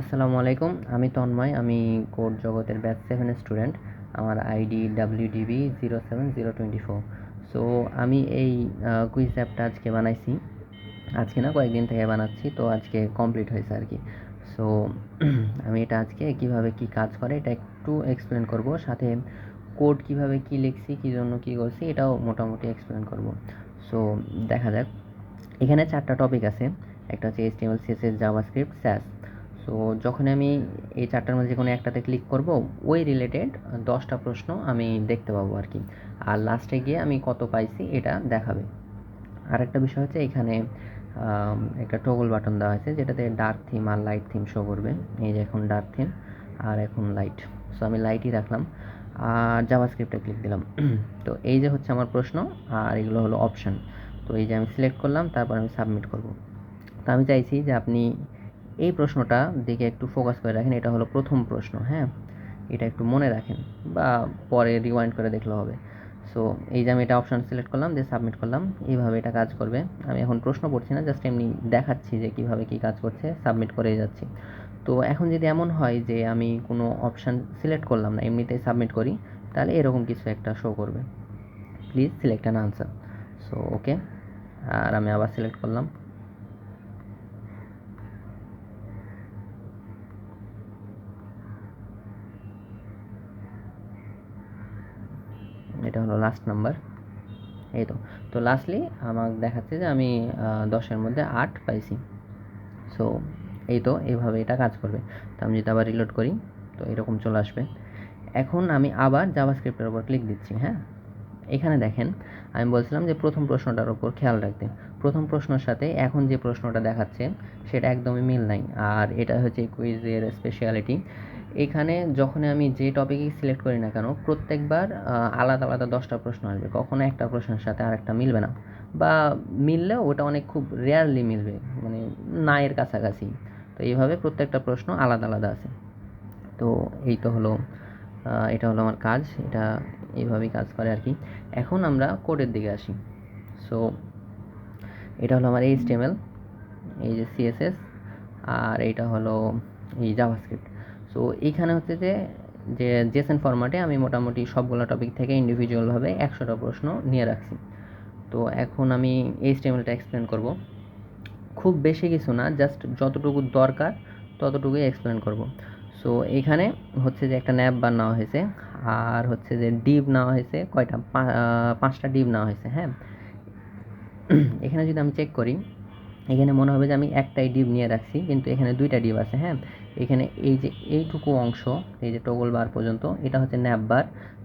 আসসালামু আলাইকুম, আমি তন্ময়। আমি কোড জগতের ব্যাচ 7 স্টুডেন্ট। আমার আইডি WDB07024। সো আমি এই কুইজ অ্যাপটা আজকে বানাইছি। আজকে না, কয়েকদিন থেকে বানাচ্ছি, তো আজকে কমপ্লিট হয়েছে আর কি। সো আমি এটা আজকে কিভাবে কি কাজ করে এটা একটু এক্সপ্লেন করব, সাথে কোড কিভাবে কি লিখছি, কী জন্য কী করছি এটাও মোটামুটি এক্সপ্লেন করব। সো দেখা যাক। এখানে 4টা টপিক আছে। একটা হচ্ছে HTML, CSS, জাভাস্ক্রিপ্ট, স্যাস। সো যখন আমি এই 4টার মধ্যে কোনো একটাতে ক্লিক করব, ওই রিলেটেড 10টা প্রশ্ন আমি দেখতে পাবো আর কি। আর লাস্টে গিয়ে আমি কত পাইছি এটা দেখাবে। আর একটা বিষয় হচ্ছে এখানে একটা টগল বাটন দেওয়া আছে, যেটাতে ডার্ক থিম আর লাইট থিম শো করবে। এই যে এখন ডার্ক থিম আর এখন লাইট। সো আমি লাইটই রাখলাম আর জাভাস্ক্রিপ্টে ক্লিক দিলাম। তো এই যে হচ্ছে আমার প্রশ্ন, আর এগুলো হলো অপশান। তো এই যে আমি সিলেক্ট করলাম, তারপর আমি সাবমিট করব। তো আমি চাইছি যে আপনি এই প্রশ্নটা দিকে একটু ফোকাস করে রাখেন। এটা হলো প্রথম প্রশ্ন, হ্যাঁ, এটা একটু মনে রাখেন বা পরে রিওয়াইন্ড করে দেখলে হবে। সো এই যে আমি এটা অপশান সিলেক্ট করলাম, দিয়ে সাবমিট করলাম, এইভাবে এটা কাজ করবে। আমি এখন প্রশ্ন পড়ছি না, জাস্ট এমনি দেখাচ্ছি যে কীভাবে কী কাজ করছে, সাবমিট করেই যাচ্ছি। তো এখন যদি এমন হয় যে আমি কোনো অপশান সিলেক্ট করলাম না, এমনিতেই সাবমিট করি, তাহলে এরকম কিছু একটা শো করবে, please select an answer. So okay, আর আমি আবার সিলেক্ট করলাম। এটা হলো লাস্ট নাম্বার। এই তো। তো লাস্টলি আমাকে দেখাচ্ছে যে আমি 10-এর মধ্যে 8 পাইছি। সো এই তো, এইভাবে এটা কাজ করবে। তো আমি যদি আবার রিলোড করি, তো এরকম চলে আসবে। এখন আমি আবার জাভাস্ক্রিপ্টের উপর ক্লিক দিচ্ছি, হ্যাঁ। এখানে দেখেন, আমি বলছিলাম যে প্রথম প্রশ্নটার উপর খেয়াল রাখতে। প্রথম প্রশ্নের সাথে এখন যে প্রশ্নটা দেখাচ্ছে সেটা একদমই মিল নাই। আর এটা হচ্ছে কুইজের স্পেশালিটি। এখানে যখন আমি যে টপিকই সিলেক্ট করি না কেন, প্রত্যেকবার আলাদা আলাদা 10টা প্রশ্ন আসবে। কখনো একটা প্রশ্নের সাথে আরেকটা মিলবে না, বা মিললেও ওটা অনেক খুব রেয়ারলি মিলবে, মানে না এর কাছাকাছি। তো এইভাবে প্রত্যেকটা প্রশ্ন আলাদা আলাদা আছে। তো এই তো হলো, এটা হলো আমার কাজ। এটা এইভাবেই কাজ করে আর কি। এখন আমরা কোডের দিকে আসি। সো এটা হলো আমার HTML, এই যে CSS, আর এইটা হলো এই জাভাস্ক্রিপ্ট। সো এইখানে হচ্ছে যে যে জেসন ফরম্যাটে আমি মোটামুটি সবগুলো টপিক থেকে ইন্ডিভিজুয়ালভাবে 100টা প্রশ্ন নিয়ে রাখছি। তো এখন আমি HTMLটা এক্সপ্লেন করব। খুব বেশি কিছু না, জাস্ট যতটুকু দরকার ততটুকুই এক্সপ্লেন করব। সো এখানে হচ্ছে যে একটা ন্যাপ বার নেওয়া হয়েছে, আর হচ্ছে যে ডিভ নেওয়া হয়েছে কয়টা, 5টা ডিভ নেওয়া হয়েছে, হ্যাঁ। এখানে যদি আমি চেক করি, এখানে মনে হবে যে আমি একটাই ডিভ নিয়ে রাখছি, কিন্তু এখানে 2টা ডিভ আছে, হ্যাঁ। এখানে এই যে এইটুকু অংশ, এই যে টগল বার পর্যন্ত, এটা হচ্ছে ন্যাপ বার,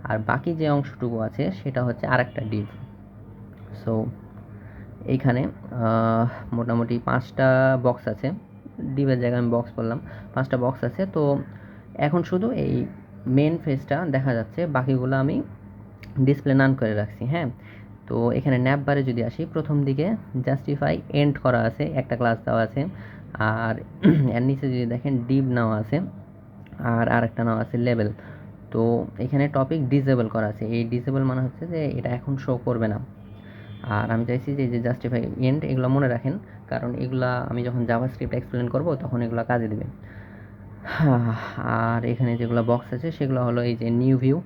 আর বাকি যে অংশটুকু আছে সেটা হচ্ছে আরেকটা ডিভ। সো এইখানে মোটামুটি 5টা বক্স আছে। ডিভের জায়গায় আমি বক্স বললাম, 5টা বক্স আছে। তো এখন শুধু এই মেন ফেজটা দেখা যাচ্ছে, বাকিগুলো আমি ডিসপ্লে নান করে রাখছি, হ্যাঁ। তো এখানে ন্যাপ বারে যদি আসি, প্রথম দিকে জাস্টিফাই এন্ড করা আছে, একটা ক্লাস দেওয়া আছে। আর এর নিচে যদি দেখেন ডিভ নেওয়া আছে, আর আরেকটা নেওয়া আছে লেভেল। তো এখানে টপিক ডিসেবল করা আছে। এই ডিসেবল মানে হচ্ছে যে এটা এখন শো করবে না। আর আমি চাইছি যে জাস্টিফাই এন্ড এগুলো মনে রাখেন, কারণ এগুলা আমি যখন জাভাস্ক্রিপ্ট এক্সপ্লেন করব তখন এগুলো কাজে দেবে। আর এখানে যেগুলো বক্স আছে সেগুলো হলো এই যে new view,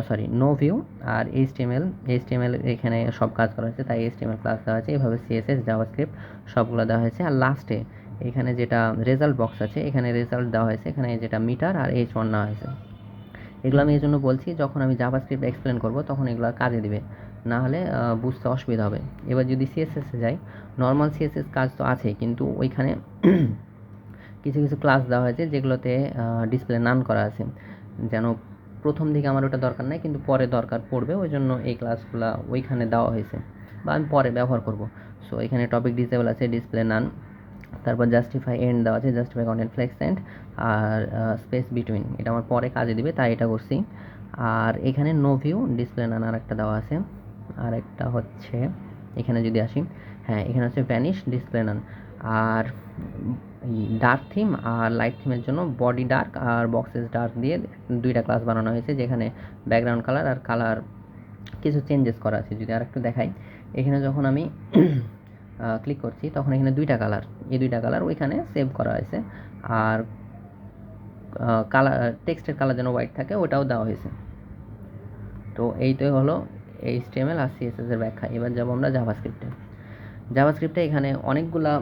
sorry no view, আর এইচটিএমএল এখানে সব কাজ করা হয়েছে, তাই এইচটিএমএল ক্লাস দেওয়া হয়েছে। এভাবে CSS, জাভাস্ক্রিপ্ট সবগুলো দেওয়া হয়েছে। আর লাস্টে এখানে যেটা রেজাল্ট বক্স আছে, এখানে রেজাল্ট দেওয়া হয়েছে, এখানে যেটা মিটার আর H1 নেওয়া হয়েছে। এগুলো আমি এই জন্য বলছি, যখন আমি জাভাস্ক্রিপ্ট এক্সপ্লেন করব তখন এগুলো কাজে দিবে, না হলে বুঝতে অসুবিধা হবে। এবার যদি CSS-এ যাই, নর্মাল CSS কাজ তো আছেই, কিন্তু ওইখানে কিছু কিছু ক্লাস দেওয়া হয়েছে যেগুলোতে ডিসপ্লে নান করা আছে। যেন প্রথম দিকে আমার ওটা দরকার নাই, কিন্তু পরে দরকার পড়বে, ওই জন্য এই ক্লাসগুলো ওইখানে দেওয়া হয়েছে, বা আমি পরে ব্যবহার করব। সো এখানে টপিক ডিসেবল আছে, ডিসপ্লে নান, তারপর জাস্টিফাই এন্ড দেওয়া আছে, জাস্টিফাই কন্টেন্ট ফ্লেক্স এন্ড, আর স্পেস বিটুইন, এটা আমার পরে কাজে দিবে, তাই এটা করছি। আর এখানে নো ভিউ, ডিসপ্লে নান আর একটা দেওয়া আছে। আর একটা হচ্ছে এখানে যদি আসি, হ্যাঁ, এখানে হচ্ছে ভ্যানিশ, ডিসপ্লে নান। আর ডার্ক থিম আর লাইট থিমের জন্য বডি ডার্ক আর বক্সেস ডার্ক দিয়ে 2টা ক্লাস বানানো হয়েছে, যেখানে ব্যাকগ্রাউন্ড কালার আর কালার কিছু চেঞ্জেস করা আছে। যদি আর একটু দেখাই, এখানে যখন আমি ক্লিক করছি তখন এখানে 2টা কালার, এই 2টা কালার ওইখানে সেভ করা হয়েছে। আর কালার, টেক্সটের কালার যেন হোয়াইট থাকে ওটাও দেওয়া হয়েছে। তো এইটাই হলো HTML আর CSS এর ব্যাখ্যা। এবার যাবো আমরা জাভাস্ক্রিপ্টে এখানে অনেকগুলা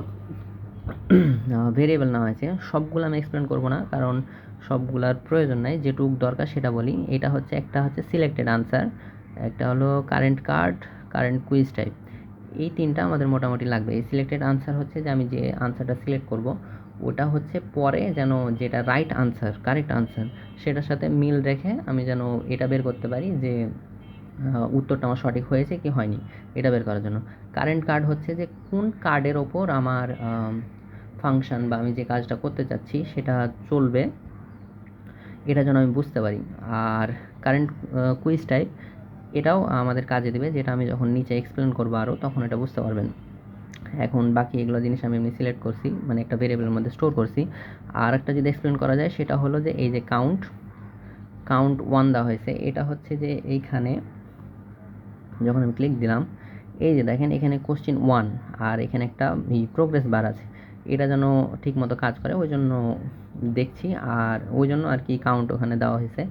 ভেরিয়েবল নেওয়া হয়েছে। সবগুলো আমি এক্সপ্লেন করবো না, কারণ সবগুলার প্রয়োজন নাই, যেটুক দরকার সেটা বলি। এটা হচ্ছে একটা হচ্ছে সিলেক্টেড আনসার, একটা হলো current card, current quiz type. এই তিনটা আমাদের মোটামুটি লাগবে। এই সিলেক্টেড আনসার হচ্ছে যে আমি যে আনসারটা সিলেক্ট করব ওটা হচ্ছে পরে যেন যেটা রাইট আনসার, কারেক্ট আনসার, সেটার সাথে মিল রেখে আমি যেন এটা বের করতে পারি যে উত্তরটা আমার সঠিক হয়েছে কি হয়নি, এটা বের করার জন্য। কারেন্ট কার্ড হচ্ছে যে কোন কার্ডের ওপর আমার ফাংশন বা আমি যে কাজটা করতে চাচ্ছি সেটা চলবে, এটা যেন আমি বুঝতে পারি। আর কারেন্ট কুইজ টাইপ, এটাও আমাদের কাজে দেবে, যেটা আমি যখন নিচে এক্সপ্লেন করবো আরও তখন এটা বুঝতে পারবেন। এখন বাকি এগুলো জিনিস আমি এমনি সিলেক্ট করছি, মানে একটা ভেরিয়েবলের মধ্যে স্টোর করছি। আর একটা যদি এক্সপ্লেন করা যায় সেটা হলো যে এই যে কাউন্ট 1 দেওয়া হয়েছে, এটা হচ্ছে যে এইখানে যখন আমি ক্লিক দিলাম, এই যে দেখেন এখানে কোশ্চেন 1 আর এখানে একটা প্রোগ্রেস বার আছে, এটা যেন ঠিক মতো কাজ করে ওই জন্য দেখছি, আর ওই জন্য আর কি কাউন্ট ওখানে দেওয়া হয়েছে।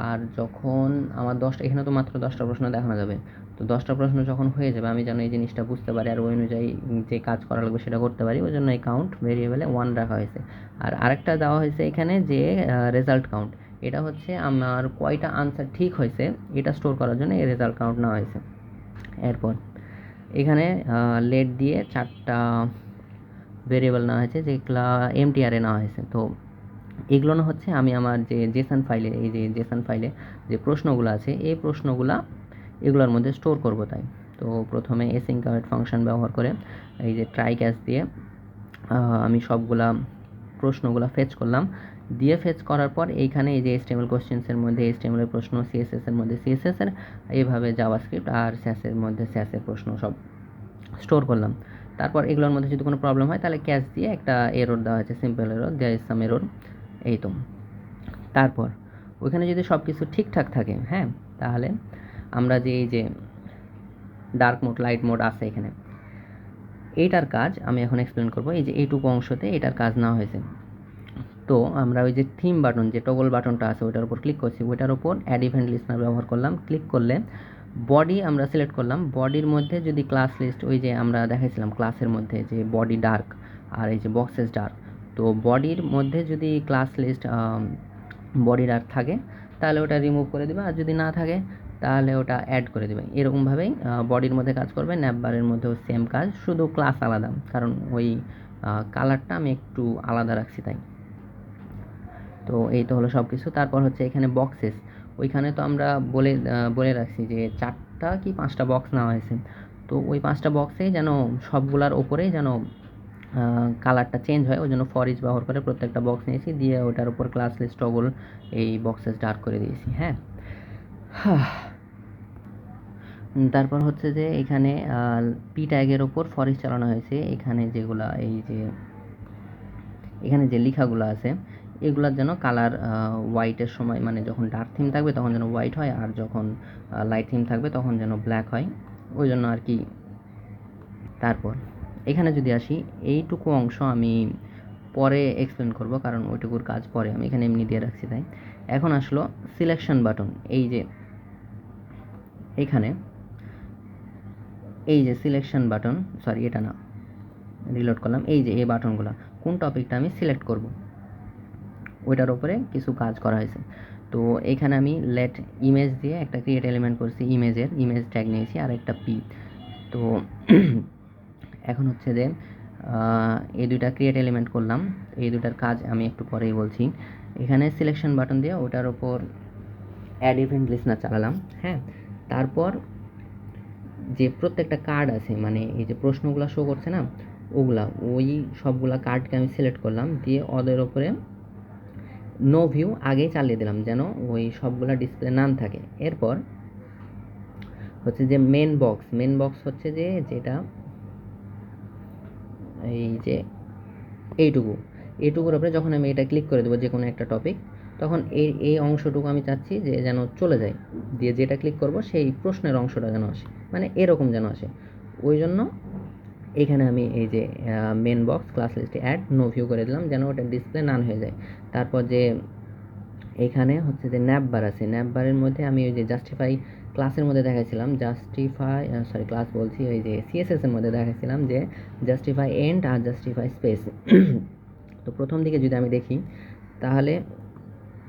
আর যখন আমার 10টা, এখানে তো মাত্র 10টা প্রশ্ন দেখানো যাবে, তো 10টা প্রশ্ন যখন হয়ে যাবে আমি যেন এই জিনিসটা বুঝতে পারি আর ওই অনুযায়ী যে কাজ করা লাগবে সেটা করতে পারি, ওই জন্য এই কাউন্ট ভেরিয়েবলে 1 রাখা হয়েছে। আর আরেকটা দেওয়া হয়েছে এখানে যে রেজাল্ট কাউন্ট, এটা হচ্ছে আমার কয়টা আনসার ঠিক হয়েছে এটা স্টোর করার জন্য এই রেজাল্ট কাউন্ট নেওয়া হয়েছে। এরপর এখানে লেট দিয়ে 4টা ভেরিয়েবল নেওয়া হয়েছে, যেগুলো MTR নেওয়া হয়েছে। তো এগুলো না হচ্ছে আমি আমার যে জেসন ফাইলে, এই যে জেসন ফাইলে যে প্রশ্নগুলো আছে এই প্রশ্নগুলা এগুলোর মধ্যে স্টোর করব। তাই তো প্রথমে অ্যাসিনক্রনাস ফাংশন ব্যবহার করে এই যে ট্রাই ক্যাচ দিয়ে আমি সবগুলা প্রশ্নগুলো ফেচ করলাম, দিয়ে ফেচ করার পর এইখানে এই যে HTML কোশ্চেন্সের মধ্যে HTML এর প্রশ্ন, CSS এর মধ্যে CSS এর, এইভাবে জাভাস্ক্রিপ্ট আর SAS এর মধ্যে SAS এর প্রশ্ন সব স্টোর করলাম। তারপর এগুলোর মধ্যে যদি কোনো প্রবলেম হয় তাহলে ক্যাচ দিয়ে একটা এরর দেওয়া হয়েছে, simple error, there is some error, এই তো। তারপর ওইখানে যদি সব কিছু ঠিকঠাক থাকে, হ্যাঁ, তাহলে আমরা যে এই যে ডার্ক মোড, লাইট মোড আছে এখানে, এইটার কাজ আমি এখন এক্সপ্লেন করব। এই যে এইটুকু অংশতে এটার কাজ নেওয়া হয়েছে। তো আমরা ওই যে থিম বাটন, যে টগল বাটনটা আছে ওইটার উপর ক্লিক করছি, ওইটার উপর অ্যাড ইভেন্ট লিস্টনার ব্যবহার করলাম। ক্লিক করলে বডি আমরা সিলেক্ট করলাম, বডির মধ্যে যদি ক্লাস লিস্ট, ওই যে আমরা দেখাইছিলাম ক্লাসের মধ্যে যে বডি ডার্ক আর এই যে বক্সেস ডার্ক, তো বডির মধ্যে যদি ক্লাস লিস্ট বডি ডার্ক থাকে তাহলে ওটা রিমুভ করে দেবে, আর যদি না থাকে তাহলে ওটা অ্যাড করে দেবে। এরকমভাবেই বডির মধ্যে কাজ করবে, ন্যাপবারের মধ্যেও সেম কাজ, শুধু ক্লাস আলাদা, কারণ ওই কালারটা আমি একটু আলাদা রাখছি তাই। তো এই তো হলো সব কিছু। তারপর হচ্ছে এখানে বক্সেস, ওইখানে তো আমরা বলে রাখছি যে 4টা কি 5টা বক্স নেওয়া হয়েছে, তো ওই 5টা বক্সেই যেন সবগুলার ওপরেই যেন কালারটা চেঞ্জ হয়, ওই জন্য ফর ইচ ব্যবহার করে প্রত্যেকটা বক্স নিয়েছি, দিয়ে ওটার উপর ক্লাস লিস্ট টগল এই বক্সেস ডার্ক করে দিয়েছি। হ্যাঁ, তারপর হচ্ছে যে এখানে পি ট্যাগের ওপর ফর ইচ চালানো হয়েছে। এখানে যেগুলা এই যে এখানে যে লেখাগুলো আছে এগুলার যেন কালার হোয়াইটের সময়, মানে যখন ডার্ক থিম থাকবে তখন যেন হোয়াইট হয়, আর যখন লাইট থিম থাকবে তখন যেন ব্ল্যাক হয়, ওই জন্য আর কি। তারপর এখানে যদি আসি, এইটুকু অংশ আমি পরে এক্সপ্লেন করব, কারণ ওইটুকুর কাজ পরে, আমি এখানে এমনি দিয়ে রাখছি তাই। এখন আসলো সিলেকশন বাটন, এই যে এখানে এই যে সিলেকশন বাটন, সরি এটা না, রিলোড করলাম, এই যে এই বাটনগুলো কোন টপিকটা আমি সিলেক্ট করব ওইটার উপরে কিছু কাজ করা হয়েছে। তো এখানে আমি লেট ইমেজ দিয়ে একটা ক্রিয়েট এলিমেন্ট করছি, ইমেজ ট্যাগ নিয়েছি আর একটা পি। তো এখন হচ্ছে যে এই দুইটা ক্রিয়েট এলিমেন্ট করলাম, এই দুটার কাজ আমি একটু পরেই বলছি। এখানে সিলেকশন বাটন দিয়ে ওটার ওপর অ্যাড ইভেন্ট লিস্টনার চালালাম। হ্যাঁ, তারপর যে প্রত্যেকটা কার্ড আছে, মানে এই যে প্রশ্নগুলো শো করছে না ওগুলা, ওই সবগুলা কার্ডকে আমি সিলেক্ট করলাম, দিয়ে ওদের ওপরে নো ভিউ আগেই চালিয়ে দিলাম যেন ওই সবগুলা ডিসপ্লে নান থাকে। এরপর হচ্ছে যে মেন বক্স হচ্ছে যে যেটা এই যে এইটুকুর উপরে যখন আমি এটা ক্লিক করে দেবো যে কোনো একটা টপিক, তখন এই অংশটুকু আমি চাচ্ছি যে যেন চলে যায়, দিয়ে যেটা ক্লিক করব সেই প্রশ্নের অংশটা যেন আসে, মানে এরকম যেন আসে। ওই জন্য এখানে আমি এই যে মেন বক্স ক্লাস লিস্টে অ্যাড নো ভিউ করে দিলাম যেন ওটা ডিসপ্লে নান হয়ে যায়। তারপর যে এখানে হচ্ছে যে ন্যাপ বার আছে, ন্যাপ বারের মধ্যে আমি ওই যে জাস্টিফাই ক্লাসের মধ্যে দেখাইছিলাম ক্লাস বলছি, ওই যে সিএসএস এর মধ্যে দেখাইছিলাম যে জাস্টিফাই এন্ড আর জাস্টিফাই স্পেস। তো প্রথম দিকে যদি আমি দেখি তাহলে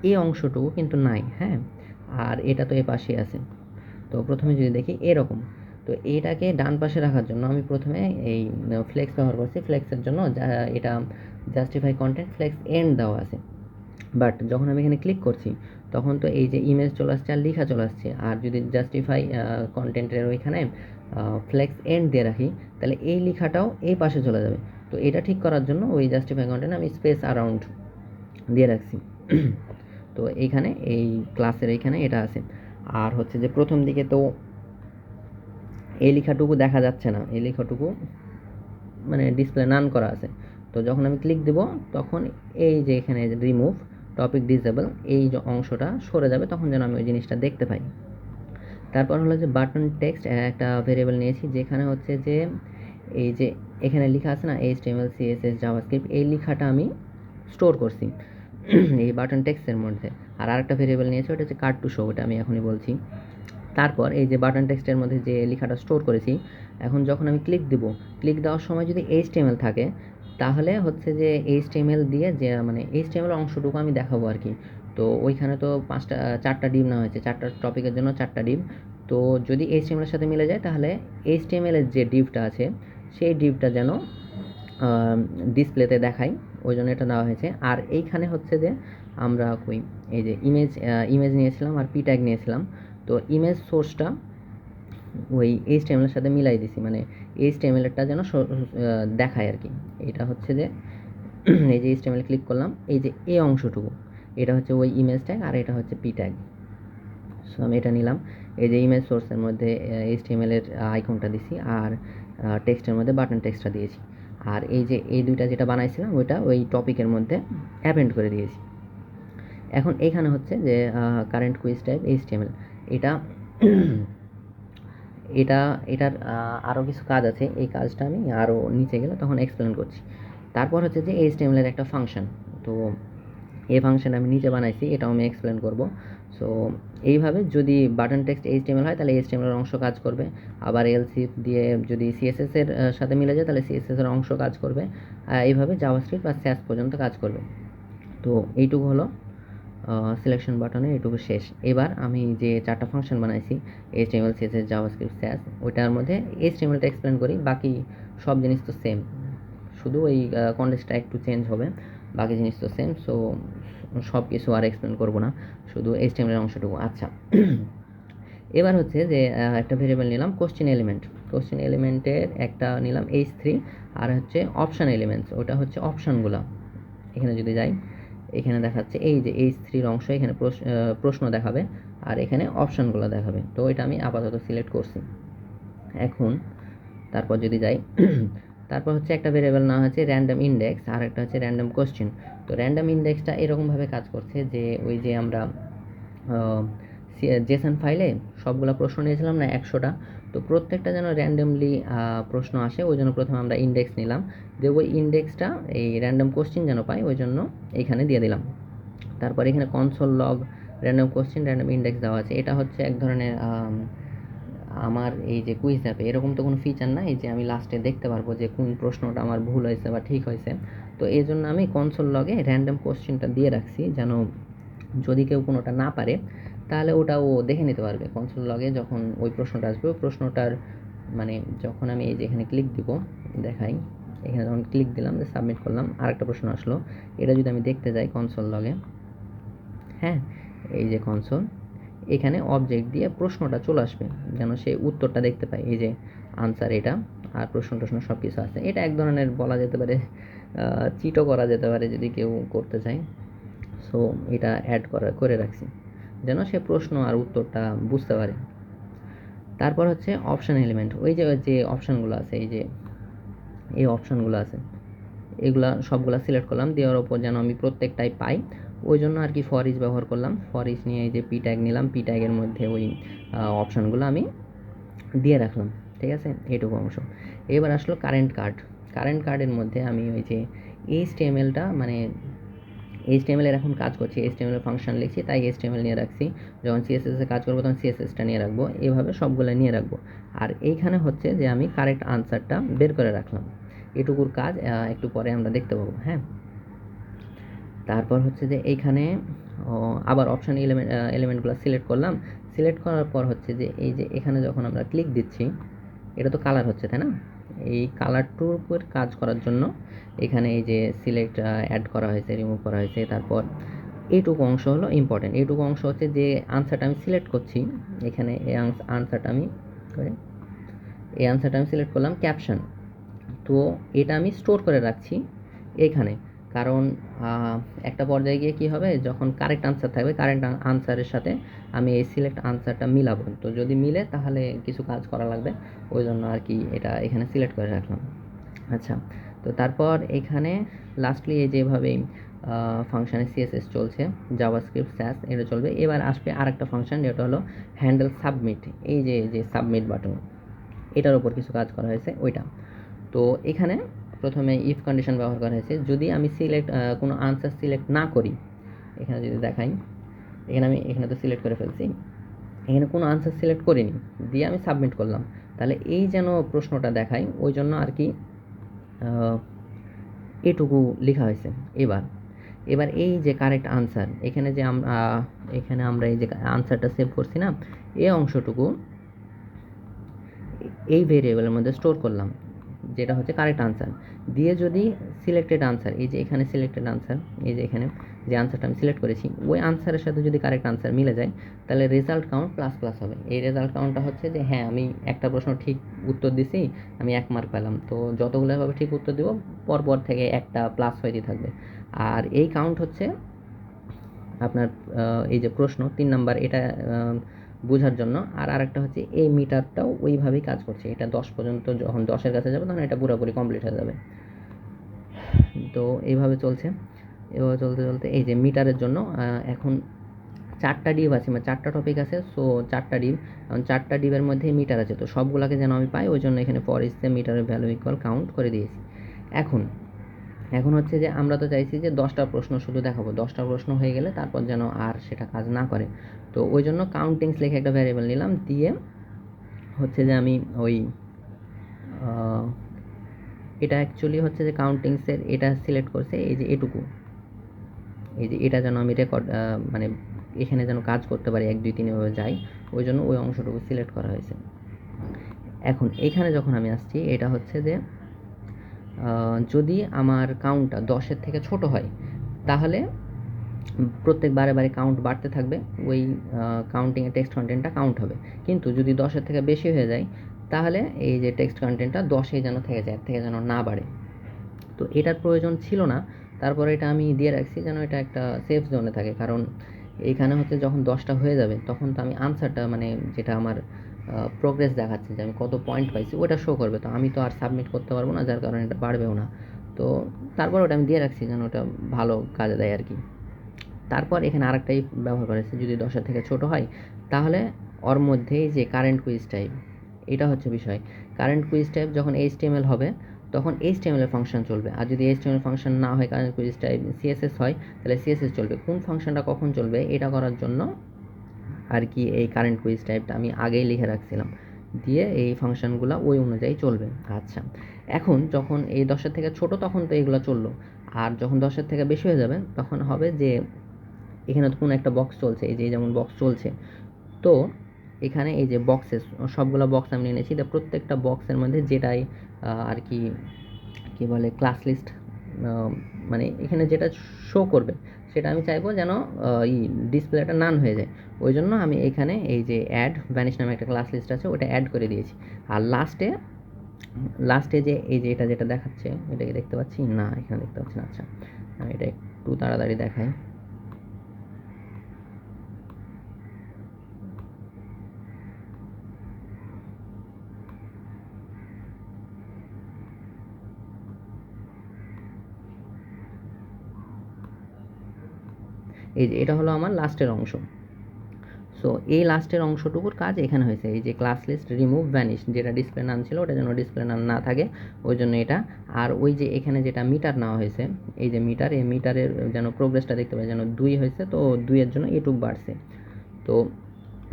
এই অংশটুকু কিন্তু নাই, হ্যাঁ, আর এটা তো এ পাশে আছে। তো প্রথমে যদি দেখি এরকম, তো এটাকে ডান পাশে রাখার জন্য আমি প্রথমে এই ফ্লেক্স ব্যবহার করছি। ফ্লেক্সের জন্য এটা জাস্টিফাই কন্টেন্ট ফ্লেক্স এন্ড দেওয়া আছে, বাট যখন আমি এখানে ক্লিক করছি তখন তো এই যে ইমেজ চলে আসছে আর লেখা চলে আসছে। আর যদি জাস্টিফাই কন্টেন্টের ওইখানে ফ্লেক্স এন্ড দিয়ে রাখি তাহলে এই লেখাটাও এই পাশে চলে যাবে। তো এটা ঠিক করার জন্য ওই জাস্টিফাই কন্টেন্ট আমি স্পেস অ্যারাউন্ড দিয়ে রাখছি। তো এইখানে এই ক্লাসের এইখানে এটা আছে। আর হচ্ছে যে প্রথম দিকে তো এই লেখাটুকু দেখা যাচ্ছে না, এই লেখাটুকু মানে ডিসপ্লে নান করা আছে। তো যখন আমি ক্লিক দেব তখন এই যে এখানে রিমুভ টপিক ডিসেবল এই যে অংশটা সরে যাবে, তখন যেন আমি ওই জিনিসটা দেখতে পাই। তারপর হলো যে বাটন টেক্সট একটা ভেরিয়েবল নিয়েছি, যেখানে হচ্ছে যে এই যে এখানে লেখা আছে না HTML CSS জাভাস্ক্রিপ্ট, এই লেখাটা আমি স্টোর করছি এই বাটন টেক্সটের মধ্যে। আর আরেকটা ভেরিয়েবল নিয়েছি, ওটা হচ্ছে কার্ড টু শো, ওটা আমি এখনই বলছি। তারপর এই যে বাটন টেক্সটের মধ্যে যে লেখাটা স্টোর করেছি, এখন যখন আমি ক্লিক দিব, ক্লিক দেওয়ার সময় যদি HTML থাকে তাহলে হচ্ছে যে HTML দিয়ে যে মানে HTML অংশটুকু আমি দেখাবো আর কি। তো ওইখানে তো 4টা ডিভ নেওয়া হয়েছে, 4টা টপিকের জন্য 4টা ডিভ। তো যদি HTML এর সাথে মিলে যায় তাহলে HTML এর যে ডিভটা আছে সেই ডিভটা যেন ডিসপ্লেতে দেখাই, ওই জন্য এটা নেওয়া হয়েছে। আর এইখানে হচ্ছে যে আমরা এই যে ইমেজ নিয়েছিলাম আর পি ট্যাগ নিয়েছিলাম। তো ইমেজ সোর্সটা ওই HTML এর সাথে মিলাই দিছি, মানে HTML এরটা যেন দেখায় আর কি। এটা হচ্ছে যে এই যে HTML ক্লিক করলাম, এই যে এই অংশটুকু এটা হচ্ছে ওই ইমেজ ট্যাগ আর এটা হচ্ছে পি ট্যাগ। সো আমি এটা নিলাম, এই যে ইমেজ সোর্সের মধ্যে HTML এর আইকনটা দিছি আর টেক্সটের মধ্যে বাটন টেক্সটটা দিয়েছি। আর এই যে এই দুইটা যেটা বানাইছিলাম ওইটা ওই টপিকের মধ্যে অ্যাপেন্ড করে দিয়েছি। এখন এইখানে হচ্ছে যে কারেন্ট কুইজ টাইপ HTML, এটা এটার আরও কিছু কাজ আছে, এই কাজটা আমি আরও নিচে গেলে তখন এক্সপ্লেন করছি। তারপর হচ্ছে যে HTML এর একটা ফাংশন, তো এই ফাংশন আমি নিচে বানাইছি, এটাও আমি এক্সপ্লেন করব। সো এইভাবে যদি বাটন টেক্সট HTML হয় তাহলে HTML এর অংশ কাজ করবে, আবার এলসি দিয়ে যদি CSS এর সাথে মিলে যায় তাহলে CSS এর অংশ কাজ করবে, এইভাবে জাভাস্ক্রিপ্ট বা স্যাস পর্যন্ত কাজ করবে। তো এইটুকু হলো সিলেকশন বাটনে, এটুকু শেষ। এবার আমি যে 4টা ফাংশন বানাইছি HTML CSS জাভাস্ক্রিপ্ট স্যাস, ওইটার মধ্যে HTMLটা এক্সপ্লেন করি, বাকি সব জিনিস তো সেম, শুধু ওই কনটেক্সটটা একটু চেঞ্জ হবে, বাকি জিনিস তো সেম। সো সব কিছু আর এক্সপ্লেন করবো না, শুধু HTML এর অংশটুকু। আচ্ছা, এবার হচ্ছে যে একটা ভেরিয়েবল নিলাম কোশ্চেন এলিমেন্ট, কোশ্চেন এলিমেন্টের একটা নিলাম H3, আর হচ্ছে অপশান এলিমেন্টস, ওটা হচ্ছে অপশানগুলো। এখানে যদি যাই এখানে দেখাচ্ছে এই যে H3 অংশ, এখানে প্রশ্ন দেখাবে আর এখানে অপশানগুলো দেখাবে। তো এটা আমি আপাতত সিলেক্ট করছি। এখন তারপর যদি যাই তারপর হচ্ছে একটা ভেরিয়েবল নেওয়া হচ্ছে র্যান্ডম ইন্ডেক্স, আর একটা হচ্ছে র্যান্ডম কোশ্চেন। তো র্যান্ডম ইন্ডেক্সটা এরকমভাবে কাজ করছে যে ওই যে আমরা জেসন ফাইলে সবগুলো প্রশ্ন নিয়েছিলাম না 100টা, তো প্রত্যেকটা যেন র্যান্ডমলি প্রশ্ন আসে, ওই জন্য প্রথমে আমরা ইন্ডেক্স নিলাম, যে ওই ইন্ডেক্সটা এই র্যান্ডম কোশ্চেন যেন পাই, ওই জন্য এইখানে দিয়ে দিলাম। তারপর এখানে console log random question random index দেওয়া আছে। এটা হচ্ছে এক ধরনের আমার এই যে কুইজ অ্যাপে এরকম তো কোনো ফিচার নাই যে আমি লাস্টে দেখতে পারবো যে কোন প্রশ্নটা আমার ভুল হয়েছে বা ঠিক হয়েছে। তো এই জন্য আমি কনসোল লগে র্যান্ডম কোশ্চেনটা দিয়ে রাখছি, যেন যদি কেউ কোনোটা না পারে তাহলে ওটা ও দেখে নিতে পারবে। কনসোল লগে যখন ওই প্রশ্নটা আসবে, ওই প্রশ্নটার মানে যখন আমি এই যে এখানে ক্লিক দিব, দেখাই, এখানে যখন ক্লিক দিলাম যে সাবমিট করলাম, আরেকটা প্রশ্ন আসলো, এটা যদি আমি দেখতে যাই কনসোল লগে, হ্যাঁ, এই যে কনসোল, এখানে অবজেক্ট দিয়ে প্রশ্নটা চলে আসবে যেন সে উত্তরটা দেখতে পায়। এই যে আনসার এটা, আর প্রশ্ন টশ্ন সব কিছু আছে। এটা এক ধরনের বলা যেতে পারে চিটও করা যেতে পারে যদি কেউ করতে চায়। সো এটা অ্যাড করে রাখছি যেন সে প্রশ্ন আর উত্তরটা বুঝতে পারে। তারপর হচ্ছে অপশান এলিমেন্ট, ওই যে অপশানগুলো আছে, এই যে এই অপশানগুলো আছে, এগুলা সবগুলা সিলেক্ট করলাম, দেওয়ার ওপর যেন আমি প্রত্যেকটাই পাই, ওই জন্য আর কি ফর ইচ ব্যবহার করলাম। ফর ইচ নিয়ে এই যে পি ট্যাগ নিলাম, পি ট্যাগের মধ্যে ওই অপশানগুলো আমি দিয়ে রাখলাম। ঠিক আছে, এইটুকু অংশ। এবার আসলো কারেন্ট কার্ডের মধ্যে আমি ওই যে এইচটিএমএলটা মানে এইচটিএমএল এর এখন কাজ করছি, এইচটিএমএল এর ফাংশন লিখছি, তাই এইচটিএমএল নিয়ে রাখছি। যখন সিএসএস এ কাজ করবো তখন সিএসএসটা নিয়ে রাখবো, এইভাবে সবগুলো নিয়ে রাখবো। আর এইখানে হচ্ছে যে আমি কারেক্ট আনসারটা বের করে রাখলাম, এটুকুর কাজ একটু পরে আমরা দেখতে পাবো। হ্যাঁ, তারপর হচ্ছে যে এইখানে আবার অপশান এলিমেন্টগুলো সিলেক্ট করলাম। সিলেক্ট করার পর হচ্ছে যে এই যে এখানে যখন আমরা ক্লিক দিচ্ছি, এটা তো কালার হচ্ছে, তাই না? এই কালারটার উপর কাজ করার জন্য এখানে এই যে সিলেক্ট অ্যাড করা হয়েছে, রিমুভ করা হয়েছে। তারপর এইটুকু অংশ হলো ইম্পর্টেন্ট। এইটুকু অংশ হচ্ছে যে আনসারটা আমি সিলেক্ট করছি, এখানে এই আনসারটা আমি সিলেক্ট করলাম ক্যাপশন। তো এটা আমি স্টোর করে রাখছি এইখানে, কারণ একটা পর্যায়ে গিয়ে কী হবে, যখন কারেক্ট আনসার থাকবে, কারেক্ট আনসারের সাথে আমি এই সিলেক্ট আনসারটা মিলাবো। তো যদি মিলে তাহলে কিছু কাজ করা লাগবে, ওই জন্য আর কি এটা এখানে সিলেক্ট করে রাখলাম। আচ্ছা, তো তারপর এখানে লাস্টলি এই যেভাবেই ফাংশানে সিএসএস চলছে, জাভাস্ক্রিপ্ট স্যাস এটা চলবে। এবার আসবে আরেকটা ফাংশন, যেটা হলো হ্যান্ডেল সাবমিট। এই যে সাবমিট বাটন, এটার উপর কিছু কাজ করা হয়েছে ওইটা। তো এখানে প্রথমে ইফ কন্ডিশন ব্যবহার করা হয়েছে, যদি আমি কোনো আনসার সিলেক্ট না করি, এখানে যদি দেখাই, এখানে তো সিলেক্ট করে ফেলছি, এখানে কোনো আনসার সিলেক্ট করিনি, দিয়ে আমি সাবমিট করলাম, তাহলে এই যেন প্রশ্নটা দেখায়, ওই জন্য আর কি এটুকু লেখা হয়েছে। এবার এই যে কারেক্ট আনসার, এখানে আমরা এই যে আনসারটা সেভ করছি না, এই অংশটুকু এই ভেরিয়েবলের মধ্যে স্টোর করলাম, যেটা হচ্ছে কারেক্ট আনসার। দিয়ে যদি সিলেক্টেড আনসার, এই যে এখানে সিলেক্টেড আনসার, এই যে এখানে যে আনসারটা আমি সিলেক্ট করেছি, ওই আনসারের সাথে যদি কারেক্ট আনসার মিলে যায়, তাহলে রেজাল্ট কাউন্ট প্লাস প্লাস হবে। এই রেজাল্ট কাউন্টটা হচ্ছে যে হ্যাঁ, আমি একটা প্রশ্ন ঠিক উত্তর দিছি, আমি 1 মার্ক পেলাম। তো যতগুলোভাবে ঠিক উত্তর দেবো, পরপর থেকে একটা প্লাস হইতে থাকবে। আর এই কাউন্ট হচ্ছে আপনার এই যে প্রশ্ন 3 নাম্বার, এটা বোঝার জন্য। আর আরেকটা হচ্ছে এই মিটারটাও ওইভাবেই কাজ করছে, এটা 10 পর্যন্ত, যখন 10-এর কাছে যাবে তখন এটা পুরোপুরি কমপ্লিট হয়ে যাবে। তো এইভাবে চলছে। এভাবে চলতে চলতে এই যে মিটারের জন্য এখন 4টা ডিভ আছে, মানে 4টা টপিক আছে। সো 4টা ডিভ, এখন 4টা ডিভের মধ্যে মিটার আছে, তো সবগুলোকে যেন আমি পাই, ওই জন্য এখানে ফর ইজ দ্য মিটারের ভ্যালু ইকুয়াল কাউন্ট করে দিয়েছি। এখন হচ্ছে যে আমরা তো চাইছি যে 10টা প্রশ্ন শুধু দেখাবো, 10টা প্রশ্ন হয়ে গেলে তারপর যেন আর সেটা কাজ না করে। তো ওই জন্য কাউন্টিংস লিখে একটা ভ্যারিয়েবল নিলাম, দিয়ে হচ্ছে যে আমি ওই এটা অ্যাকচুয়ালি হচ্ছে যে কাউন্টিংসের এটা সিলেক্ট করছে, এই যে এটুকু, এই যে এটা যেন আমি রেকর্ড মানে এখানে যেন কাজ করতে পারি, 1 2 3 এভাবে যাই, ওই জন্য ওই অংশটুকু সিলেক্ট করা হয়েছে। এখন এইখানে যখন আমি আসছি, এটা হচ্ছে যে যদি আমার কাউন্টটা 10-এর থেকে ছোট হয়, তাহলে প্রত্যেক বারে কাউন্ট বাড়তে থাকবে, ওই কাউন্টিংয়ে টেক্সট কন্টেন্টটা কাউন্ট হবে। কিন্তু যদি 10-এর থেকে বেশি হয়ে যায়, তাহলে এই যে টেক্সট কন্টেন্টটা 10-এই যেন থেকে যায়, এর থেকে যেন না বাড়ে। তো এটার প্রয়োজন ছিল না, তারপরে এটা আমি দিয়ে রাখছি যেন এটা একটা সেফ জোনে থাকে। কারণ এইখানে হচ্ছে যখন 10টা হয়ে যাবে, তখন তো আমি আনসারটা মানে যেটা আমার প্রোগ্রেস দেখাচ্ছে যে আমি কত পয়েন্ট পাইছি, ওটা শো করবে। তো আমি তো আর সাবমিট করতে পারবো না, যার কারণে এটা বাড়বেও না। তো তারপর ওটা আমি দিয়ে রাখছি যেন ওটা ভালো কাজে দেয় আর কি। তারপর এখানে আরেকটাই ব্যবহার করেছে, যদি 10-এর থেকে ছোট হয়, তাহলে ওর মধ্যেই যে কারেন্ট কুইজ টাইপ, এটা হচ্ছে বিষয়। কারেন্ট কুইজ টাইপ যখন HTML হবে, তখন HTML এর ফাংশন চলবে। আর যদি HTML ফাংশন না হয়, কারেন্ট কুইজ টাইপ CSS হয়, তাহলে CSS চলবে। কোন ফাংশনটা কখন চলবে, এটা করার জন্য আর কি এই কারেন্ট কুইজ টাইপটা আমি আগেই লিখে রাখছিলাম, দিয়ে এই ফাংশনগুলো ওই অনুযায়ী চলবে। আচ্ছা, এখন যখন এই 10-এর থেকে ছোট, তখন তো এইগুলো চললো। আর যখন 10-এর থেকে বেশি হয়ে যাবে, তখন হবে যে এখানে তো কোনো একটা বক্স চলছে, এই যে যেমন বক্স চলছে, তো এখানে এই যে সবগুলো বক্স আমি এনেছি, তো প্রত্যেকটা বক্সের মধ্যে যেটাই আর কি কী বলে ক্লাস লিস্ট, মানে এখানে যেটা শো করবে, সেটা আমি চাইবো যেন ডিসপ্লেটা নান হয়ে যায়। ওই জন্য আমি এখানে এই যে অ্যাড ভ্যানিশ নামে একটা ক্লাস লিস্ট আছে, ওটা অ্যাড করে দিয়েছি। আর লাস্টে যে এই যে যেটা দেখাচ্ছে, এটাকে দেখতে পাচ্ছি না, এখানে দেখতে পাচ্ছি না। আচ্ছা, আমি এটা একটু তাড়াতাড়ি দেখাই। এই যে এটা হলো আমার লাস্টের অংশ। সো এই লাস্টের অংশটুকুর কাজ এখানে হয়েছে, এই যে ক্লাস লিস্ট রিমুভ ভ্যানিশ, যেটা ডিসপ্লে নাম ছিল ওটা যেন ডিসপ্লে নাম না থাকে, ওই জন্য এটা। আর ওই যে এখানে যেটা মিটার নেওয়া হয়েছে, এই যে মিটার, এই মিটারের যেন প্রোগ্রেসটা দেখতে পাই, যেন 2 হয়েছে, তো 2 এর জন্য এটুক বাড়ছে, তো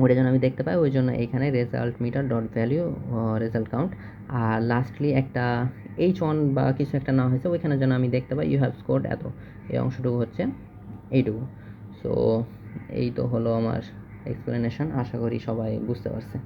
ওটা যেন আমি দেখতে পাই, ওই জন্য এখানে result meter dot value result count. আর লাস্টলি একটা H1 বা কিছু একটা নেওয়া হয়েছে, ওইখানে যেন আমি দেখতে পাই ইউ হ্যাভ স্কোর্ড এত, এই অংশটুকু হচ্ছে এইটুকু। সো এই তো হলো আমার এক্সপ্লেনেশন, আশা করি সবাই বুঝতে পারছে।